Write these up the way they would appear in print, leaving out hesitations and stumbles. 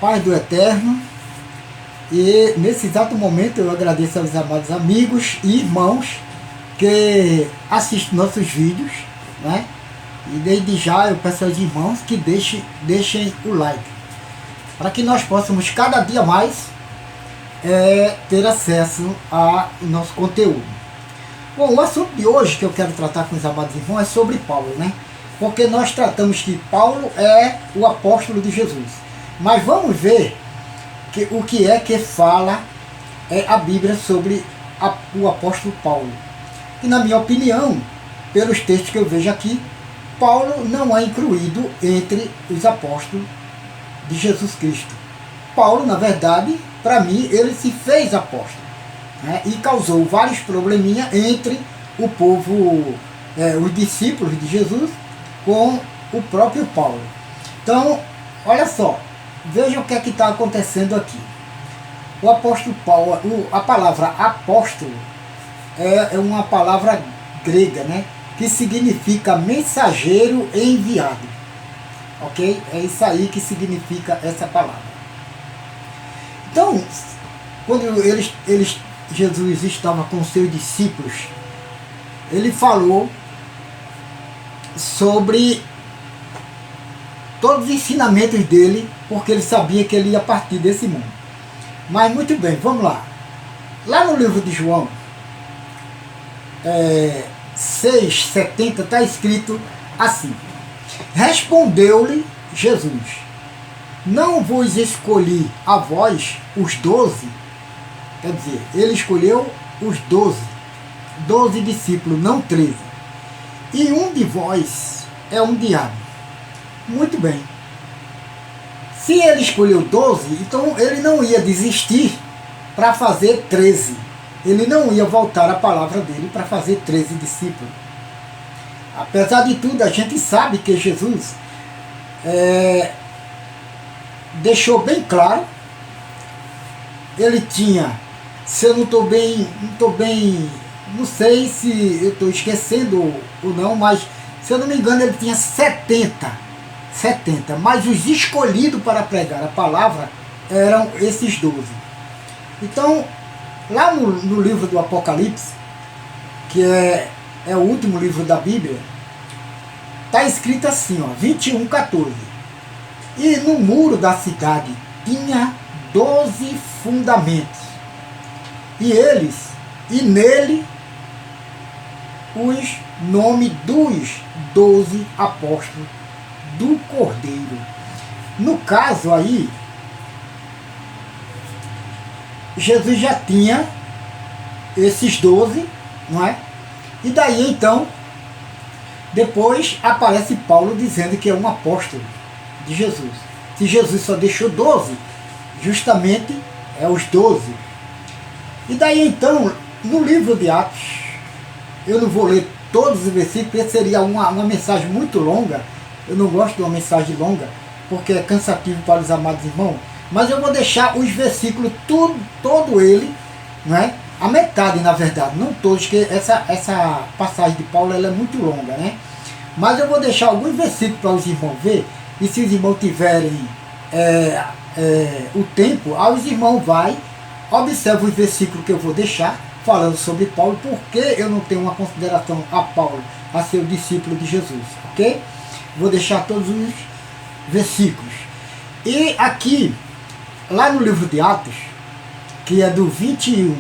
Pai do Eterno, e nesse exato momento eu agradeço aos amados amigos e irmãos que assistem nossos vídeos, né? E desde já eu peço aos irmãos que deixem o like, para que nós possamos cada dia mais ter acesso ao nosso conteúdo. Bom, o assunto de hoje que eu quero tratar com os amados irmãos é sobre Paulo, né? Porque nós tratamos que Paulo é o apóstolo de Jesus. Mas vamos ver o que é que fala a Bíblia sobre o apóstolo Paulo. E na minha opinião, pelos textos que eu vejo aqui, Paulo não é incluído entre os apóstolos de Jesus Cristo. Paulo, na verdade, para mim, ele se fez apóstolo, né? E causou vários probleminhas entre o povo, os discípulos de Jesus, com o próprio Paulo. Então, olha só. Veja o que é que está acontecendo aqui. O apóstolo Paulo, a palavra apóstolo é uma palavra grega, né? Que significa mensageiro enviado. Ok? É isso aí que significa essa palavra. Então, quando Jesus estava com seus discípulos, ele falou sobre todos os ensinamentos dele, porque ele sabia que ele ia partir desse mundo. Mas muito bem, vamos lá. Lá no livro de João 6,70 está escrito assim: respondeu-lhe Jesus: não vos escolhi a vós os 12, quer dizer, ele escolheu os 12 discípulos, não 13, e um de vós é um diabo. Muito bem. Se ele escolheu 12, então ele não ia desistir para fazer 13. Ele não ia voltar a palavra dele para fazer 13 discípulos. Apesar de tudo, a gente sabe que Jesus deixou bem claro. Ele tinha, se eu não sei se eu estou esquecendo ou não, mas se eu não me engano ele tinha 70, mas os escolhidos para pregar a palavra eram esses 12. Então, lá no livro do Apocalipse, que é o último livro da Bíblia, está escrito assim, 21:14. E no muro da cidade tinha 12 fundamentos, e nele os nomes dos 12 apóstolos do Cordeiro. No caso aí, Jesus já tinha esses 12, não é? E daí então, depois aparece Paulo dizendo que é um apóstolo de Jesus. Se Jesus só deixou 12, justamente é os 12. E daí então, no livro de Atos, eu não vou ler todos os versículos, porque seria uma mensagem muito longa. Eu não gosto de uma mensagem longa, porque é cansativo para os amados irmãos. Mas eu vou deixar os versículos, todo ele, né? A metade, na verdade, não todos, porque essa passagem de Paulo ela é muito longa, né? Mas eu vou deixar alguns versículos para os irmãos ver, e se os irmãos tiverem o tempo, aí os irmãos observam os versículos que eu vou deixar, falando sobre Paulo, porque eu não tenho uma consideração a Paulo, a ser o discípulo de Jesus, ok? Vou deixar todos os versículos. E aqui, lá no livro de Atos, que é do 21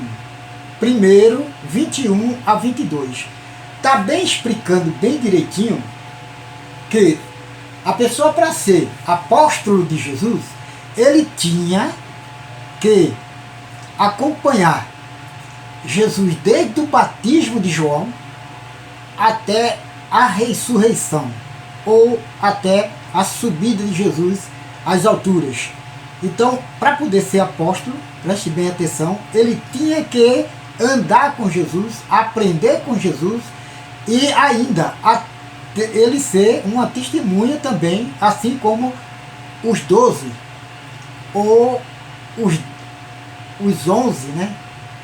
a 22, está bem explicando bem direitinho que a pessoa, para ser apóstolo de Jesus, ele tinha que acompanhar Jesus desde o batismo de João até a ressurreição, ou até a subida de Jesus às alturas. Então, para poder ser apóstolo, preste bem atenção, ele tinha que andar com Jesus, aprender com Jesus, e ainda ele ser uma testemunha também, assim como os 12, ou os 11, né?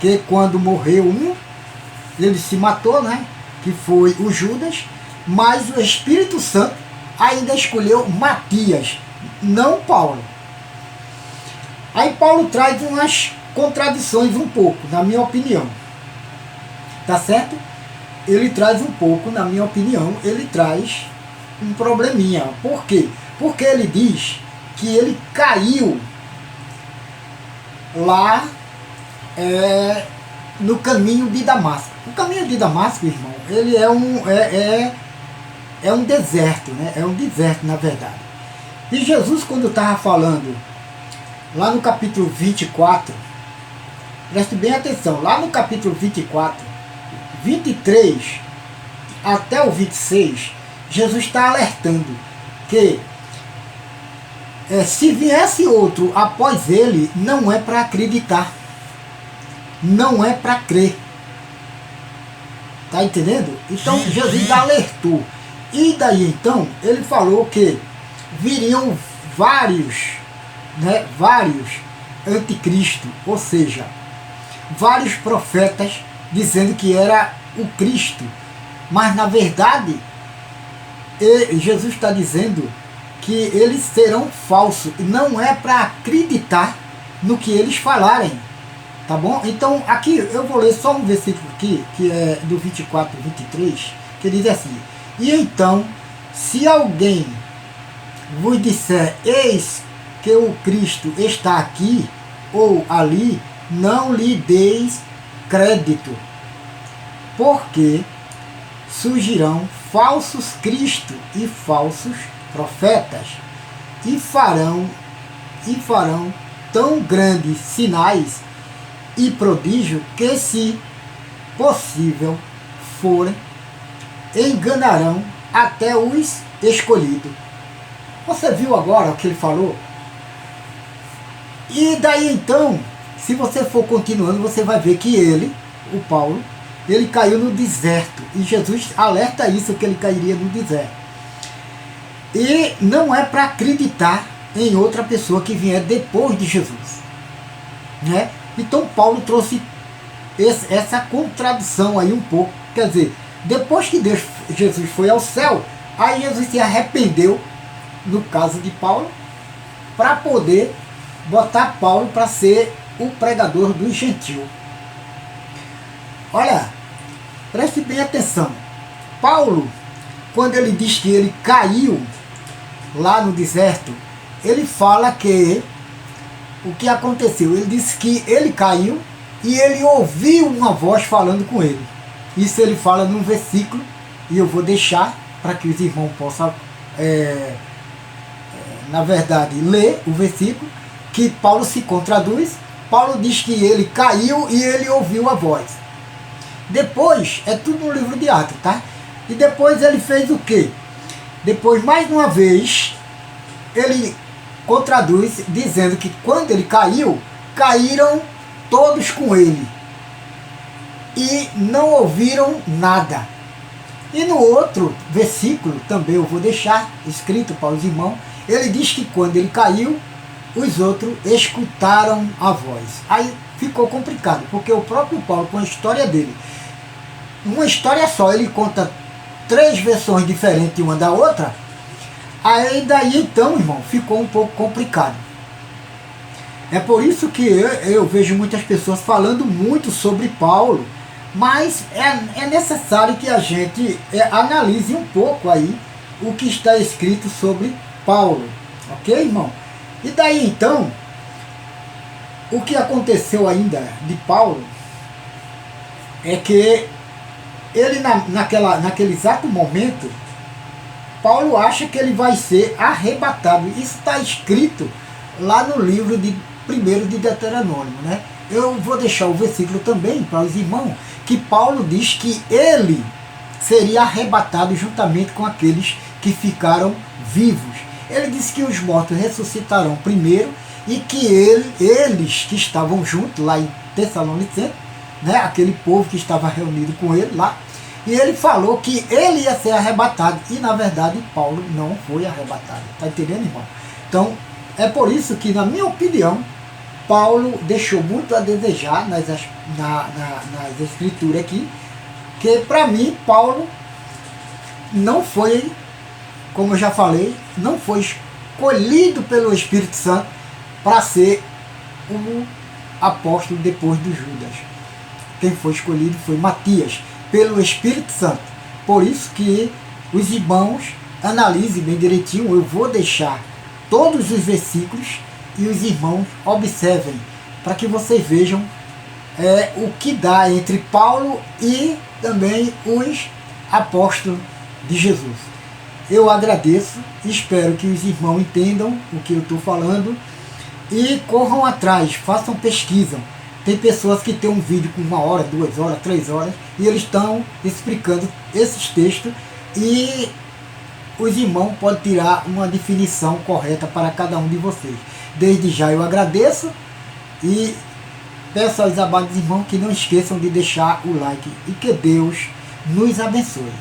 Que quando morreu um, ele se matou, né? Que foi o Judas, mas o Espírito Santo ainda escolheu Matias, não Paulo. Aí Paulo traz umas contradições um pouco, na minha opinião. Tá certo? Ele traz um pouco, na minha opinião, ele traz um probleminha. Por quê? Porque ele diz que ele caiu lá no caminho de Damasco. O caminho de Damasco, irmão, ele é um deserto, né? É um deserto, na verdade. E Jesus, quando estava falando, lá no capítulo 24, preste bem atenção, lá no capítulo 24, 23 até o 26, Jesus está alertando que se viesse outro após ele, não é para acreditar, não é para crer. Tá entendendo? Então Jesus alertou. E daí então ele falou que viriam vários anticristo, ou seja, vários profetas dizendo que era o Cristo. Mas na verdade Jesus está dizendo que eles serão falsos. Não é para acreditar no que eles falarem. Tá bom? Então aqui eu vou ler só um versículo aqui, que é do 24 e 23, que diz assim: e então, se alguém vos disser, eis que o Cristo está aqui ou ali, não lhe deis crédito, porque surgirão falsos cristos e falsos profetas, e farão tão grandes sinais e prodígio que, se possível forem, enganarão até os escolhidos. Você viu agora o que ele falou? E daí então, se você for continuando, você vai ver que ele, o Paulo, ele caiu no deserto. E Jesus alerta isso, que ele cairia no deserto. E não é para acreditar em outra pessoa que vier depois de Jesus, né? Então Paulo trouxe essa contradição aí um pouco. Quer dizer, depois que Jesus foi ao céu, aí Jesus se arrependeu, no caso de Paulo, para poder botar Paulo para ser o pregador dos gentios. Olha, preste bem atenção. Paulo, quando ele diz que ele caiu lá no deserto, ele fala que o que aconteceu? Ele disse que ele caiu e ele ouviu uma voz falando com ele. Isso ele fala num versículo, e eu vou deixar para que os irmãos possam, na verdade, ler o versículo, que Paulo se contraduz. Paulo diz que ele caiu e ele ouviu a voz. Depois, é tudo no livro de Atos, tá? E depois ele fez o quê? Depois, mais uma vez, ele contraduz, dizendo que quando ele caiu, caíram todos com ele e não ouviram nada. E no outro versículo, também eu vou deixar escrito para os irmãos, ele diz que quando ele caiu, os outros escutaram a voz. Aí ficou complicado, porque o próprio Paulo, com a história dele, uma história só, ele conta 3 versões diferentes uma da outra. Aí daí então, irmão, ficou um pouco complicado. É por isso que eu vejo muitas pessoas falando muito sobre Paulo, mas é necessário que a gente analise um pouco aí o que está escrito sobre Paulo, ok, irmão? E daí então, o que aconteceu ainda de Paulo é que ele naquele exato momento, Paulo acha que ele vai ser arrebatado. Isso está escrito lá no livro de 1 de Deuteronômio, né? Eu vou deixar o versículo também para os irmãos, que Paulo diz que ele seria arrebatado juntamente com aqueles que ficaram vivos. Ele disse que os mortos ressuscitarão primeiro e que eles que estavam juntos lá em Tessalonicenses, né, aquele povo que estava reunido com ele lá, e ele falou que ele ia ser arrebatado. E na verdade Paulo não foi arrebatado. Está entendendo, irmão? Então é por isso que, na minha opinião, Paulo deixou muito a desejar nas escrituras aqui, que para mim Paulo não foi, como eu já falei, não foi escolhido pelo Espírito Santo para ser o apóstolo depois de Judas. Quem foi escolhido foi Matias, pelo Espírito Santo. Por isso que os irmãos analisem bem direitinho. Eu vou deixar todos os versículos e os irmãos observem, para que vocês vejam o que dá entre Paulo e também os apóstolos de Jesus. Eu agradeço, espero que os irmãos entendam o que eu estou falando e corram atrás, façam pesquisa. Tem pessoas que têm um vídeo com 1 hora, 2 horas, 3 horas e eles estão explicando esses textos e os irmãos podem tirar uma definição correta para cada um de vocês. Desde já eu agradeço e peço aos amados irmãos que não esqueçam de deixar o like e que Deus nos abençoe.